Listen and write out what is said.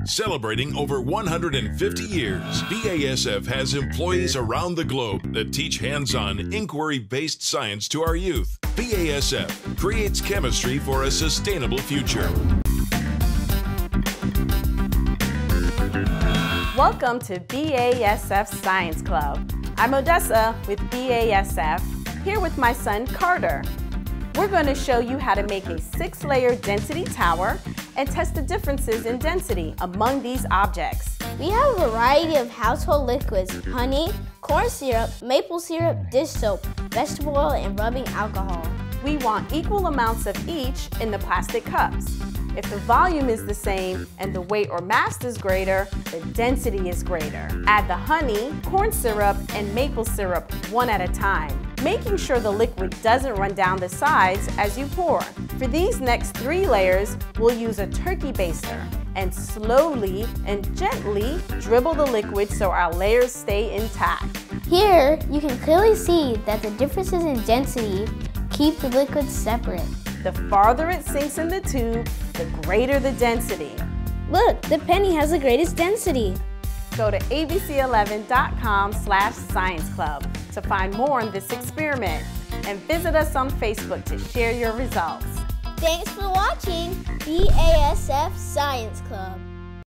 Celebrating over 150 years, BASF has employees around the globe that teach hands-on, inquiry-based science to our youth. BASF creates chemistry for a sustainable future. Welcome to BASF Science Club. I'm Odessa with BASF, here with my son Carter. We're going to show you how to make a 6-layer density tower and test the differences in density among these objects. We have a variety of household liquids: honey, corn syrup, maple syrup, dish soap, vegetable oil, and rubbing alcohol. We want equal amounts of each in the plastic cups. If the volume is the same and the weight or mass is greater, the density is greater. Add the honey, corn syrup, and maple syrup one at a time, making sure the liquid doesn't run down the sides as you pour. For these next 3 layers, we'll use a turkey baster and slowly and gently dribble the liquid so our layers stay intact. Here, you can clearly see that the differences in density keep the liquids separate. The farther it sinks in the tube, the greater the density. Look, the penny has the greatest density. Go to abc11.com/science club to find more on this experiment, and visit us on Facebook to share your results. Thanks for watching BASF Science Club.